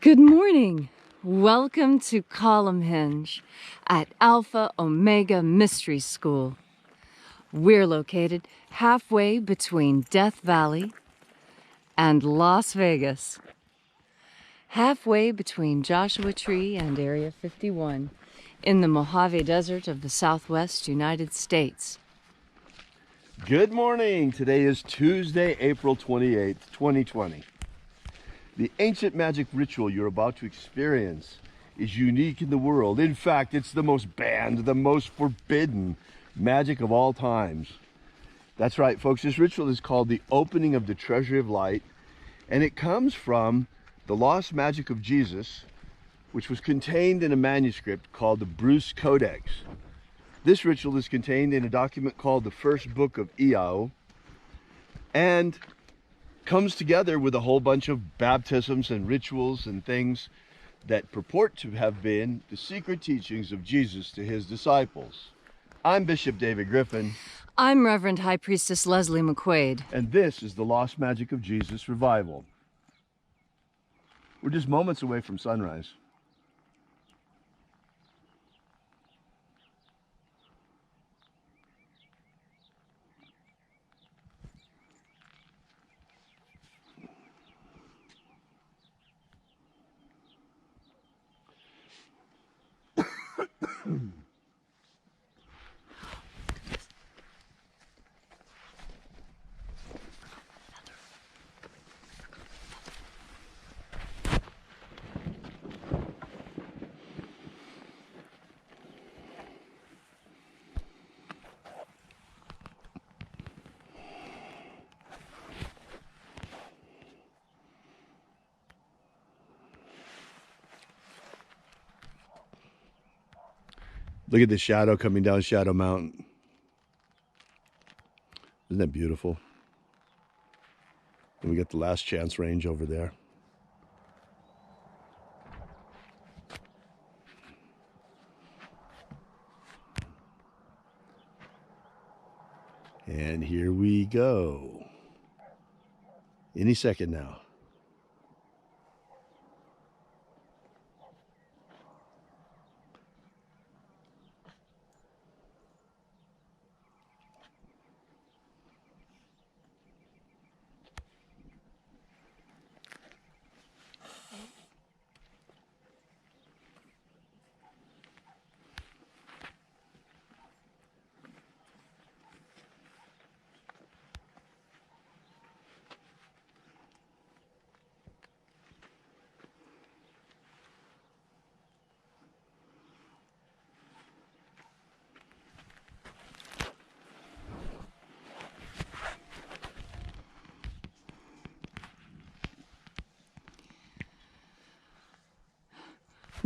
Good morning. Welcome to Column Hinge at Alpha Omega Mystery School. We're located halfway between Death Valley and Las Vegas. Halfway between Joshua Tree and Area 51 in the Mojave Desert of the Southwest United States. Good morning. Today is Tuesday, April 28th, 2020. The ancient magic ritual you're about to experience is unique in the world. In fact, it's the most banned, the most forbidden magic of all times. That's right, folks. This ritual is called the opening of the treasury of light, and it comes from the lost magic of Jesus, which was contained in a manuscript called the Bruce Codex. This ritual is contained in a document called the First Book of Iao, and comes together with a whole bunch of baptisms and rituals and things that purport to have been the secret teachings of Jesus to his disciples. I'm Bishop David Griffin. I'm Reverend High Priestess Leslie McQuaid. And this is the Lost Magic of Jesus Revival. We're just moments away from sunrise. Look at the shadow coming down Shadow Mountain. Isn't that beautiful? And we got the Last Chance Range over there. And here we go. Any second now.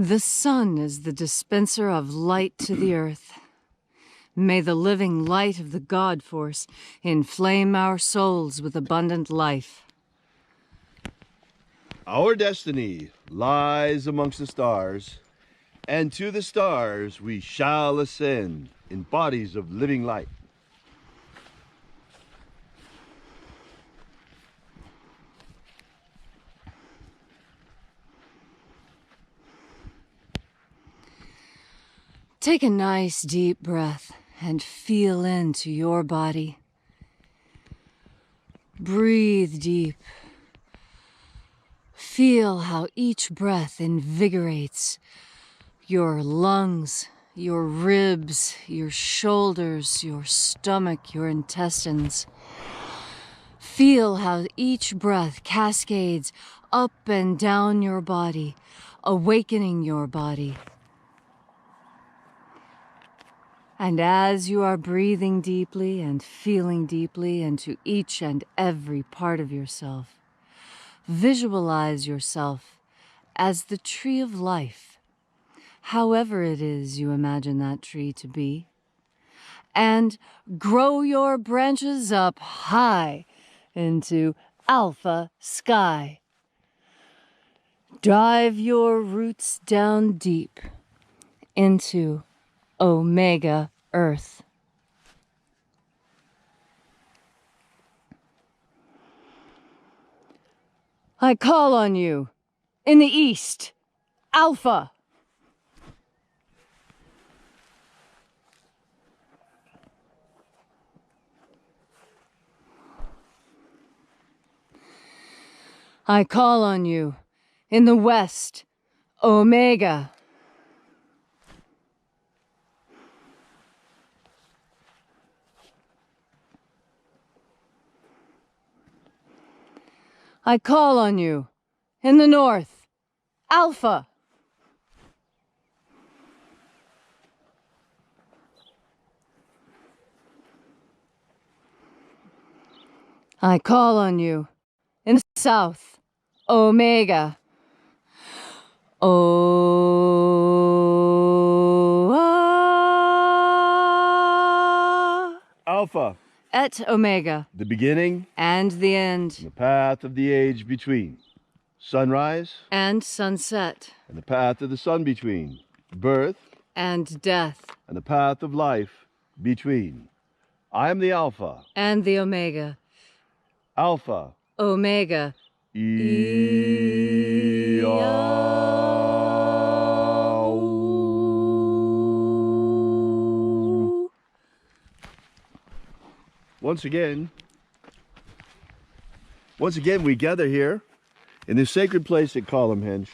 The sun is the dispenser of light to the earth. May the living light of the God Force inflame our souls with abundant life. Our destiny lies amongst the stars, and to the stars we shall ascend in bodies of living light. Take a nice deep breath and feel into your body. Breathe deep. Feel how each breath invigorates your lungs, your ribs, your shoulders, your stomach, your intestines. Feel how each breath cascades up and down your body, awakening your body. And as you are breathing deeply and feeling deeply into each and every part of yourself, visualize yourself as the tree of life, however it is you imagine that tree to be, and grow your branches up high into alpha sky. Dive your roots down deep into Omega Earth. I call on you, In the east, Alpha. I call on you. In the west, Omega. I call on you. In the north, Alpha. I call on you. In the south, Omega. Alpha, Et Omega. the beginning And the end. and the path of the age between. Sunrise And sunset. and the path of the sun between. Birth And death. and the path of life between. I am the Alpha. And the Omega. Alpha. Omega. Once again, we gather here in this sacred place at Columnhenge,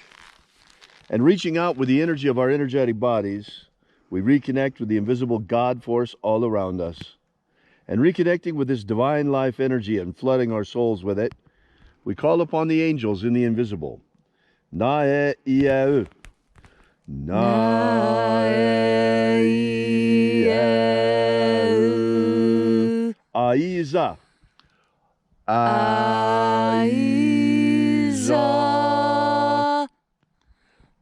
and reaching out with the energy of our energetic bodies, we reconnect with the invisible God force all around us. And reconnecting with this divine life energy and flooding our souls with it, we call upon the angels in the invisible. Na-e-ia-u. Na-e-ia-u. Aiza. Aiza.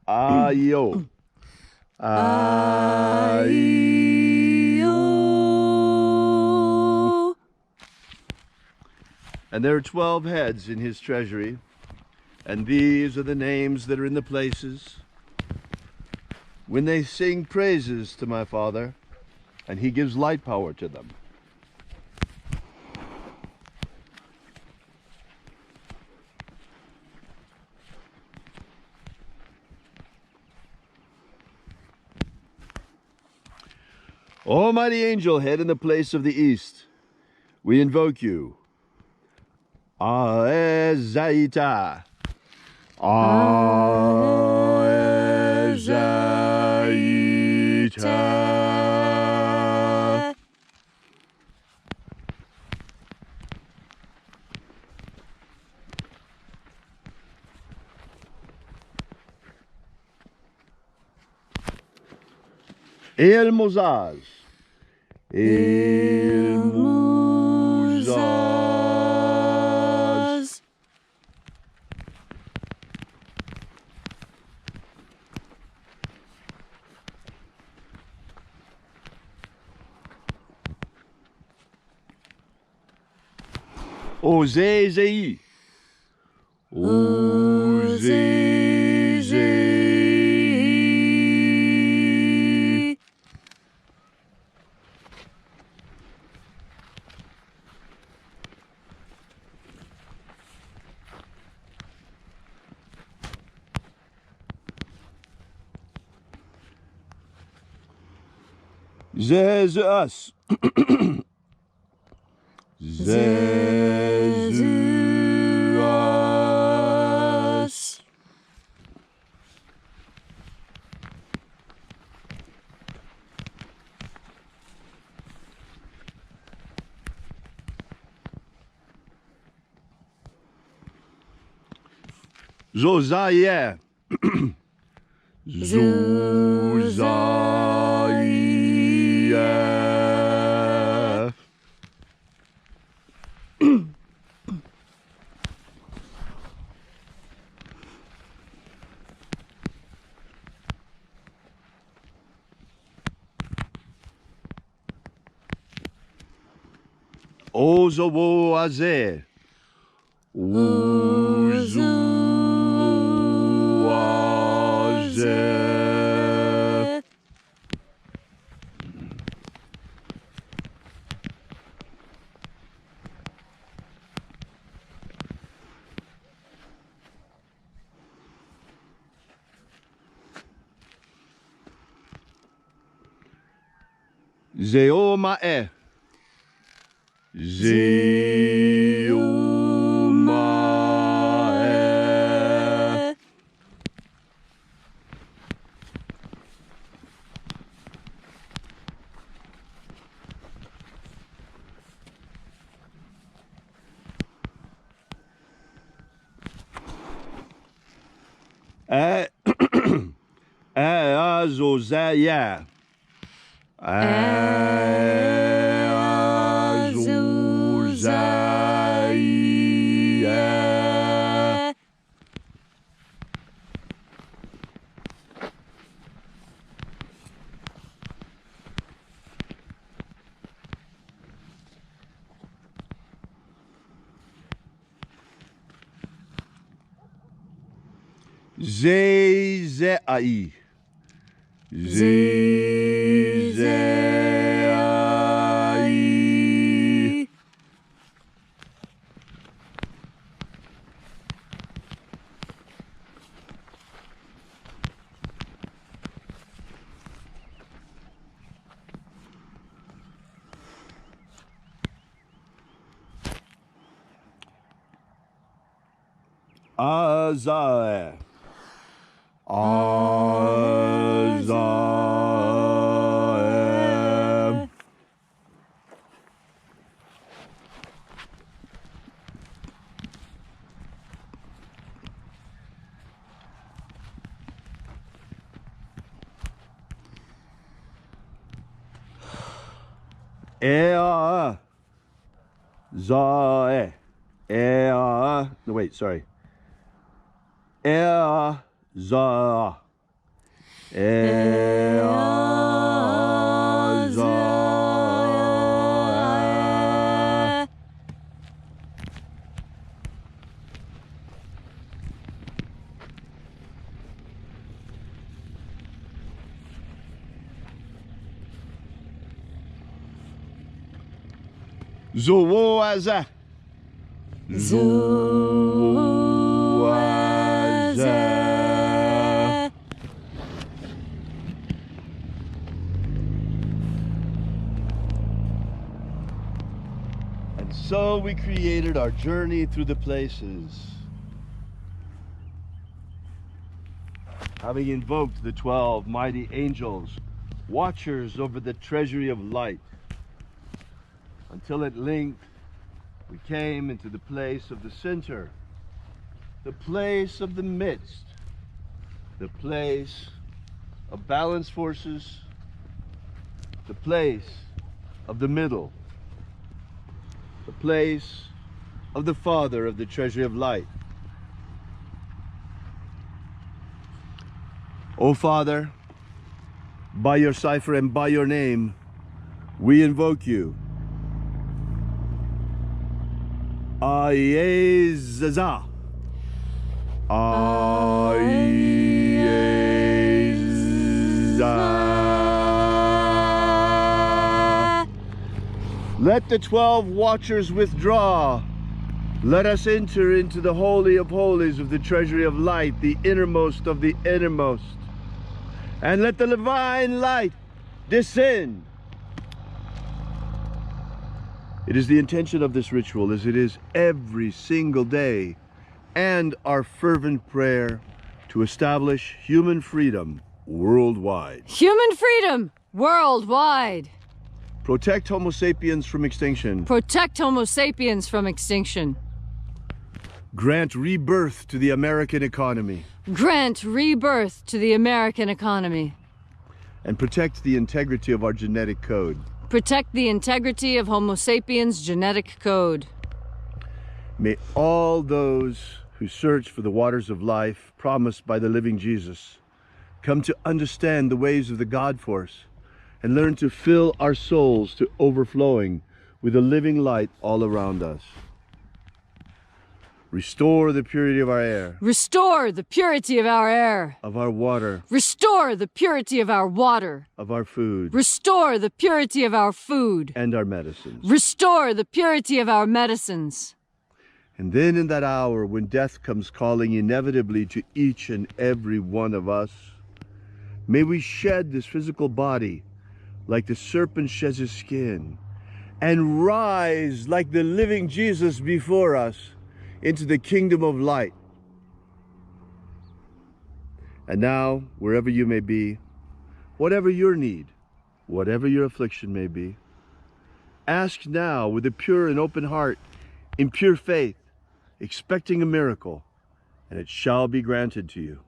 Ayo. Ayo. And there are 12 heads in his treasury, and these are the names that are in the places. When they sing praises to my Father, and he gives light power to them. Almighty angel head in the place of the east, we invoke you. Aezaita. Aezaita. El Mozaz. El Mozaz. Ozezei. Ozezei. Zezus. Zezus. Josiah. Josiah. Ozowoazeh. Ozowoazeh. Zeomae. Zeomae. Azozaya. Azozaya. Zezai. Zezai. Azae. Azae. Ea. Zae. Ea. No, wait, sorry. Ea. Za. Ea. Za. Zoaza. Zoaza. And so we created our journey through the places, having invoked the 12 mighty angels, watchers over the treasury of light, until at length we came into the place of the center, the place of the midst, the place of balanced forces, the place of the middle, the place of the Father of the treasury of light. O Father, by your cipher and by your name, we invoke you. Ayezaza. Ayezaza. Let the 12 watchers withdraw. Let us enter into the Holy of Holies of the treasury of light, the innermost of the innermost. And let the divine light descend. It is the intention of this ritual, as it is every single day, and our fervent prayer to establish human freedom worldwide. Human freedom worldwide. Protect Homo sapiens from extinction. Protect Homo sapiens from extinction. Grant rebirth to the American economy. Grant rebirth to the American economy. And protect the integrity of our genetic code. Protect the integrity of Homo sapiens' genetic code. May all those who search for the waters of life promised by the living Jesus come to understand the ways of the God force and learn to fill our souls to overflowing with the living light all around us. Restore the purity of our air. Restore the purity of our air. Of our water. Restore the purity of our water. Of our food. Restore the purity of our food. And our medicines. Restore the purity of our medicines. And then in that hour when death comes calling inevitably to each and every one of us, may we shed this physical body like the serpent sheds his skin, and rise like the living Jesus before us into the kingdom of light. And now, wherever you may be, whatever your need, whatever your affliction may be, ask now with a pure and open heart, in pure faith, expecting a miracle, and it shall be granted to you.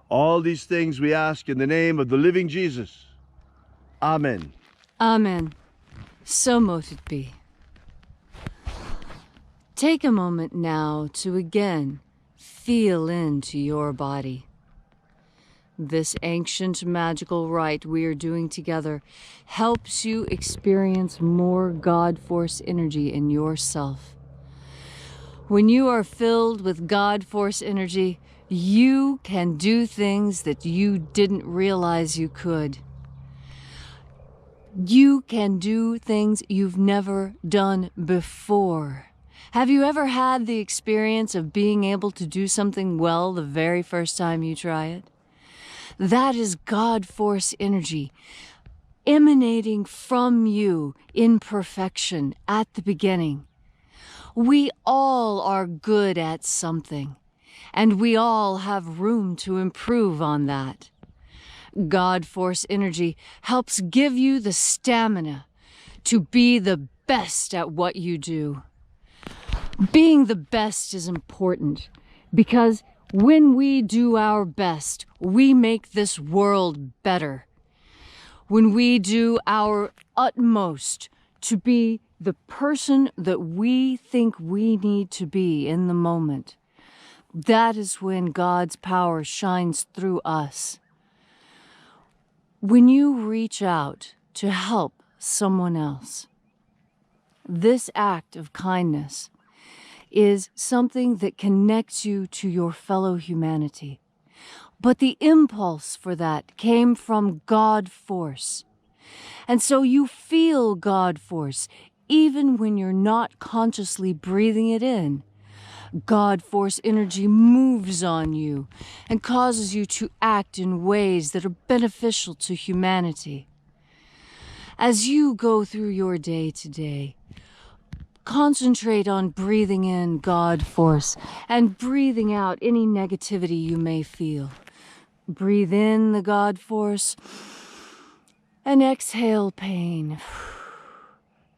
All these things we ask in the name of the living Jesus. Amen. Amen. So mote it be. Take a moment now to again feel into your body. This ancient magical rite we are doing together helps you experience more God Force energy in yourself. When you are filled with God Force energy, you can do things that you didn't realize you could. You can do things you've never done before. Have you ever had the experience of being able to do something well the very first time you try it? That is God Force energy emanating from you in perfection at the beginning. We all are good at something, and we all have room to improve on that. God Force energy helps give you the stamina to be the best at what you do. Being the best is important because when we do our best, we make this world better. When we do our utmost to be the person that we think we need to be in the moment, that is when God's power shines through us. When you reach out to help someone else, this act of kindness is something that connects you to your fellow humanity. But the impulse for that came from God Force. And so you feel God Force even when you're not consciously breathing it in. God Force energy moves on you and causes you to act in ways that are beneficial to humanity. As you go through your day today, concentrate on breathing in God Force and breathing out any negativity you may feel. Breathe in the God Force and exhale pain.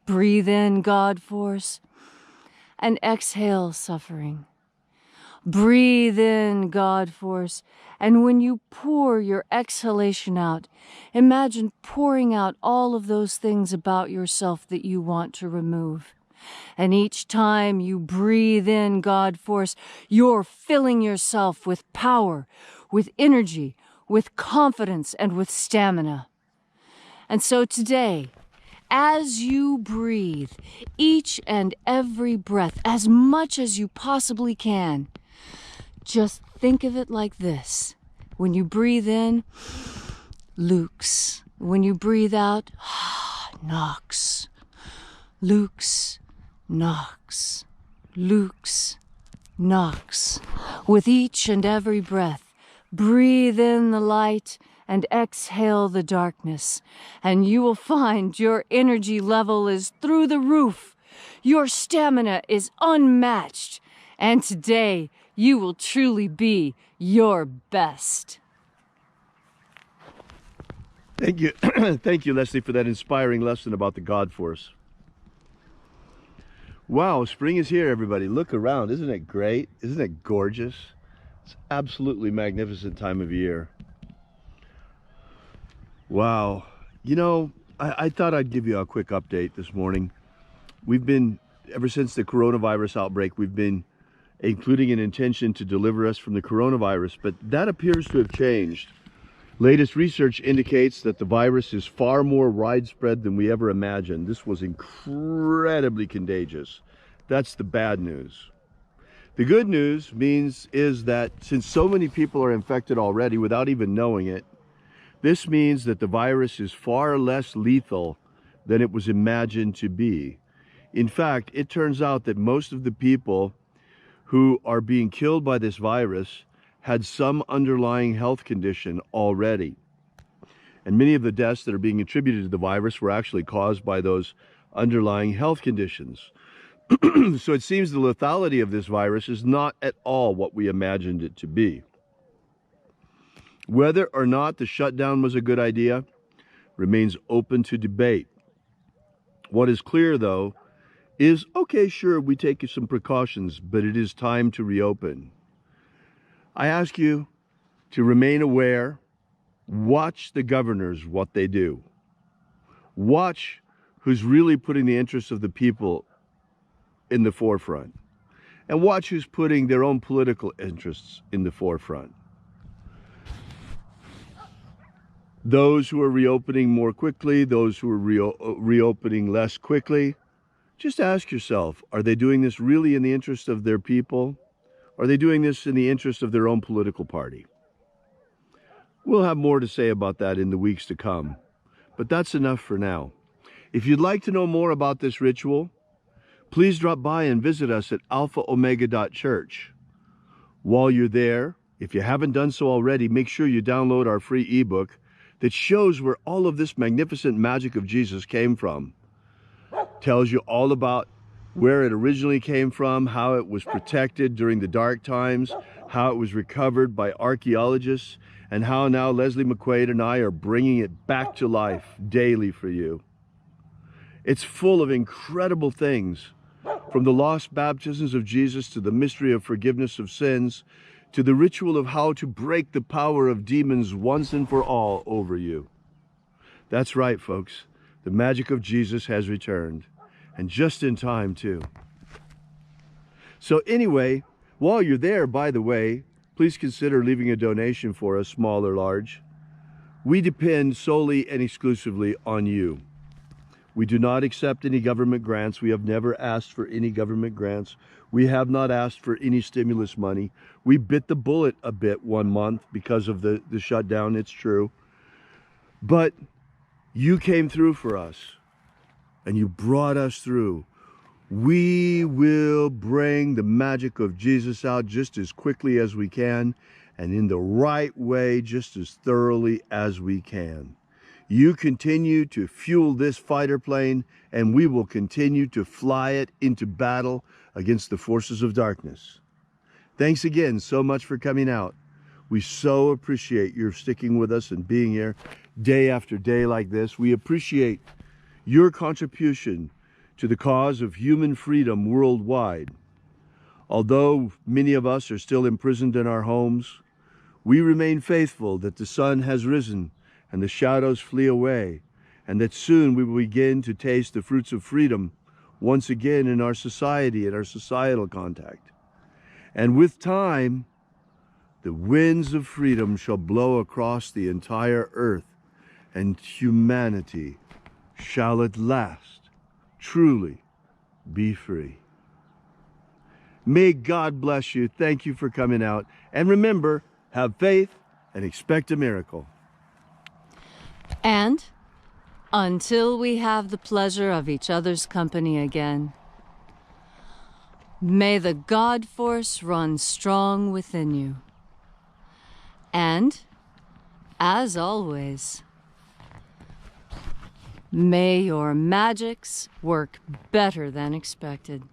Breathe in God Force and exhale suffering. Breathe in God Force, and when you pour your exhalation out, imagine pouring out all of those things about yourself that you want to remove. And each time you breathe in God Force, you're filling yourself with power, with energy, with confidence, and with stamina. And so today, as you breathe, each and every breath, as much as you possibly can, just think of it like this. When you breathe in, Lux. When you breathe out, Nox. Lux, Nox. Lux, Nox. With each and every breath, breathe in the light and exhale the darkness, and you will find your energy level is through the roof. Your stamina is unmatched, and today you will truly be your best. Thank you. Thank you, Leslie, for that inspiring lesson about the God Force. Wow, spring is here, everybody. Look around. Isn't it great? Isn't it gorgeous? It's absolutely magnificent time of year. Wow. You know, I thought I'd give you a quick update this morning. We've been, ever since the coronavirus outbreak, we've been including an intention to deliver us from the coronavirus, but that appears to have changed. Latest research indicates that the virus is far more widespread than we ever imagined. This was incredibly contagious. That's the bad news. The good news is that since so many people are infected already without even knowing it, this means that the virus is far less lethal than it was imagined to be. In fact, it turns out that most of the people who are being killed by this virus had some underlying health condition already. And many of the deaths that are being attributed to the virus were actually caused by those underlying health conditions. So it seems the lethality of this virus is not at all what we imagined it to be. Whether or not the shutdown was a good idea remains open to debate. What is clear, though, is, okay, sure, we take some precautions, but it is time to reopen. I ask you to remain aware. Watch the governors, what they do. Watch who's really putting the interests of the people in the forefront. And watch who's putting their own political interests in the forefront. Those who are reopening more quickly, those who are reopening less quickly, just ask yourself, are they doing this really in the interest of their people? Are they doing this in the interest of their own political party? We'll have more to say about that in the weeks to come, but that's enough for now. If you'd like to know more about this ritual, please drop by and visit us at alphaomega.church. While you're there, if you haven't done so already, make sure you download our free ebook that shows where all of this magnificent magic of Jesus came from. Tells you all about where it originally came from, how it was protected during the dark times, how it was recovered by archaeologists, and how now Leslie McQuaid and I are bringing it back to life daily for you. It's full of incredible things, from the lost baptisms of Jesus to the mystery of forgiveness of sins, to the ritual of how to break the power of demons once and for all over you. That's right, folks. The magic of Jesus has returned, and just in time, too. So anyway, while you're there, by the way, please consider leaving a donation for us, small or large. We depend solely and exclusively on you. We do not accept any government grants. We have never asked for any government grants. We have not asked for any stimulus money. We bit the bullet a bit one month because of the shutdown, it's true. But you came through for us, and you brought us through. We will bring the magic of Jesus out just as quickly as we can, and in the right way, just as thoroughly as we can. You continue to fuel this fighter plane, and we will continue to fly it into battle against the forces of darkness. Thanks again so much for coming out. We so appreciate your sticking with us and being here day after day like this. We appreciate your contribution to the cause of human freedom worldwide. Although many of us are still imprisoned in our homes, we remain faithful that the sun has risen and the shadows flee away, and that soon we will begin to taste the fruits of freedom once again in our society and our societal contact. And with time, the winds of freedom shall blow across the entire earth, and humanity shall at last truly be free. May God bless you. Thank you for coming out. And remember, have faith and expect a miracle. And until we have the pleasure of each other's company again, may the God force run strong within you. And, as always, may your magics work better than expected.